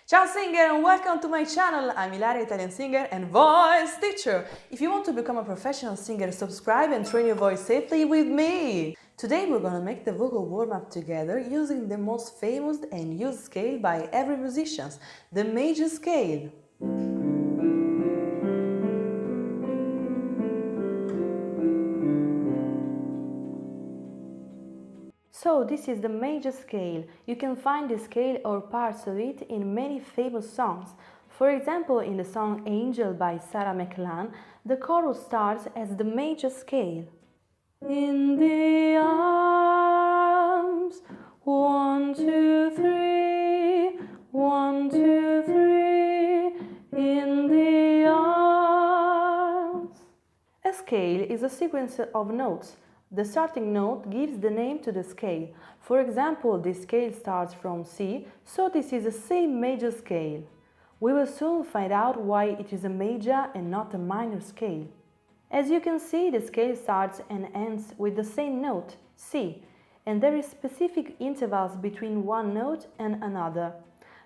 Ciao singer and welcome to my channel. I'm Ilaria, Italian singer and voice teacher. If you want to become a professional singer, subscribe and train your voice safely with me. Today we're gonna make the vocal warm-up together using the most famous and used scale by every musician, the major scale. So this is the major scale. You can find the scale or parts of it in many famous songs. For example, in the song Angel by Sarah McLachlan, the chorus starts as the major scale. In the arms, 1, 2, 3, 1, 2, 3, in the arms. A scale is a sequence of notes. The starting note gives the name to the scale. For example, this scale starts from C, so this is a C major scale. We will soon find out why it is a major and not a minor scale. As you can see, the scale starts and ends with the same note, C, and there is specific intervals between one note and another.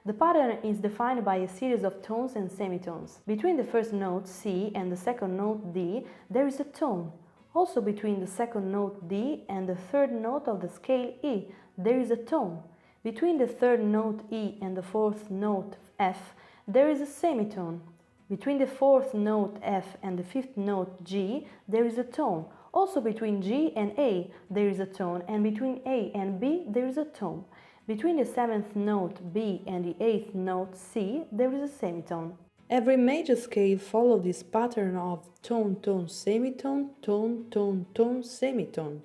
The pattern is defined by a series of tones and semitones. Between the first note, C, and the second note, D, there is a tone. Also between the second note D and the third note of the scale E, there is a tone. Between the third note E and the fourth note F, there is a semitone. Between the fourth note F and the fifth note G, there is a tone. Also between G and A, there is a tone, and between A and B, there is a tone. Between the seventh note B and the eighth note C, there is a semitone. Every major scale follows this pattern of tone, tone, semitone, tone, tone, tone, semitone.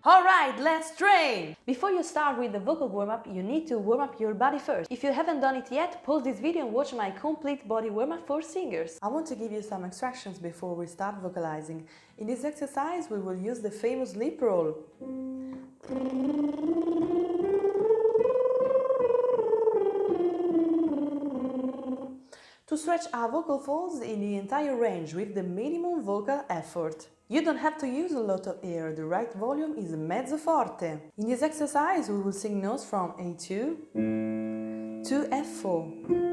Alright, let's train! Before you start with the vocal warm-up, you need to warm up your body first. If you haven't done it yet, pause this video and watch my complete body warm-up for singers. I want to give you some instructions before we start vocalizing. In this exercise, we will use the famous lip roll. To stretch our vocal folds in the entire range with the minimum vocal effort. You don't have to use a lot of air, the right volume is mezzo forte. In this exercise we will sing notes from A2 to F4.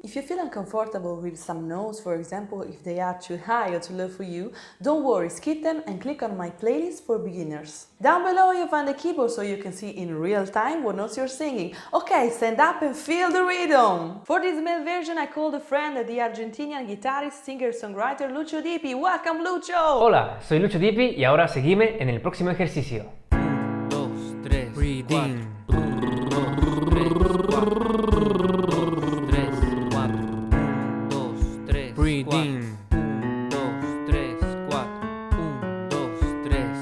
If you feel uncomfortable with some notes, for example if they are too high or too low for you, don't worry, skip them and click on my playlist for beginners. Down below you find the keyboard so you can see in real time what notes you're singing. Okay, stand up and feel the rhythm! For this male version I called a friend, the Argentinian guitarist, singer-songwriter Lucio Dipi. Welcome Lucio! Hola, soy Lucio Dipi y ahora seguime en el próximo ejercicio. 2, 3, breathing. 3, 4. Breathing. 1, 2, 3, 4. 1, 2, 3, 4. 1, 2, 3, 4. 1, 2, 3, 4.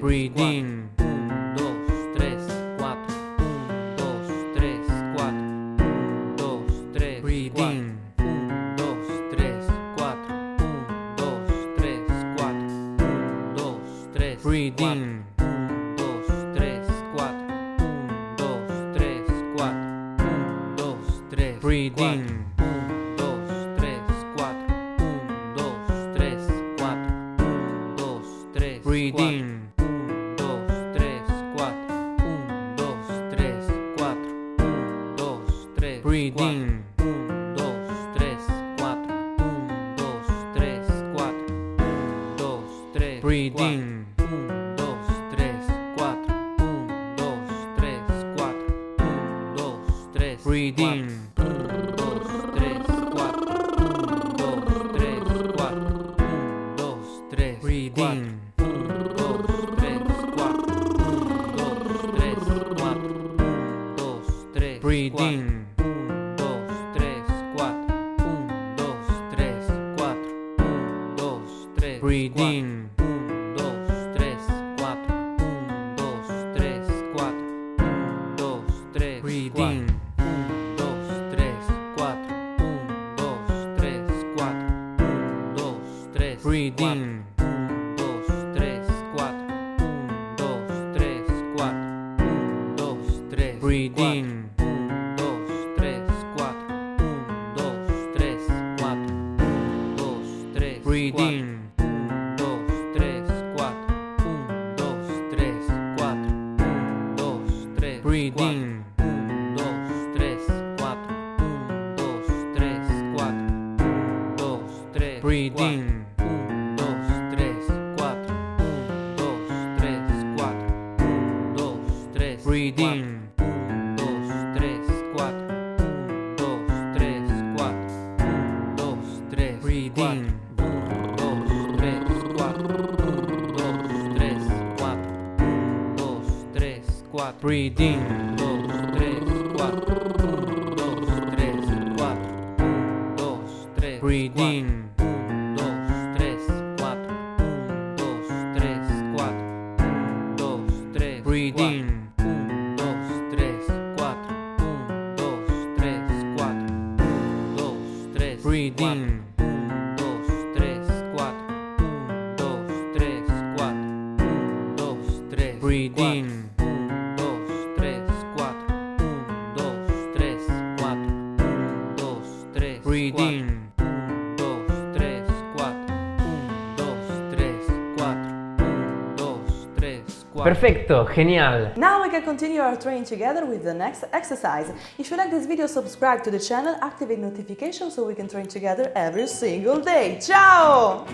Breathing. 1, 2, 3, 4. 1, 2, 3, 4. 1, 2, 3, 4. Breathing. 1, 2, 3, 4. 1, 2, 3, 4. 1, 2, 3, 4. Breathing. 1, 2, 3, 4. 1, 2, 3, 4. 1, 2, 3, 4. Breathing. 1, 2, 3, 4. 1, 2, 3, 4. 1, 2, 3, 4. Breathing. 1, 2, 3, 4. 1, 2, 3, 4. 1, 2, 3, 4. Breathing. 1, 2, 3, 4. 1, 2, 3, 4. 1, 2, 3, 4. Breathing. 1, 2, 3, 4. 1, 2, 3, 4. 1, 2, 3, 4. Breathing. 1, 2, 3, 4. 1, 2, 3, 4. 1, 2, 3, 4. Breathing. 1, 2, 3, 4. 1, 2, 3, 4. 1, 2, 3, 4. Breathing. 1, 2, 3, 4. 1, 2, 3, 4. 1, 2, 3, 4. Breathing. 1, 2, 3, 4. 1, 2, 3, 4. 1, 2, 3, 4. Breathing. 1, 2, 3, 4. 1, 2, 3, 4. 1, 2, 3, 4. Breathing. 1, 2, 3, 4. 1, 2, 3, 4. 1, 2, 3, 4. Breathing. 1, 2, 3, 4. 1, 2, 3, 4. 1, 2, 3, 4. Breathing. 1, Breathing. 1, 2, 3, 4. 1, 2, 3, 4. 1, 2, 3. Breathing. 1, 2, 3, 4. 1, 2, 3, 4. 1, 2, 3. Breathing. 1, 2, 3, 4. 1, 2, 3, 4. 1, 2, 3, 4. Breathing. 1, 2, 3, 4. 1, 2, 3, 4. 1, 2, 3. Breathing. 1, 2, 3, 4. 1, 2, 3, 4. 1, 2, 3. Breathing. 1, 2, 3, 4. 1, 2, 3, 4. 1, 2, 3. Breathing. 1, 2, 3, 4. 1, 2, 3, 4. 1, 2, 3. Breathing. 1, 2, 3, 4. 1, 2, 3, 4. 1, 2, 3. Breathing. 1, 2, 3, 4. 1, 2, 3, 4. 1, 2, 3, 4. Perfecto, genial. Now we can continue our training together with the next exercise. If you like this video, subscribe to the channel, activate notifications so we can train together every single day. Ciao!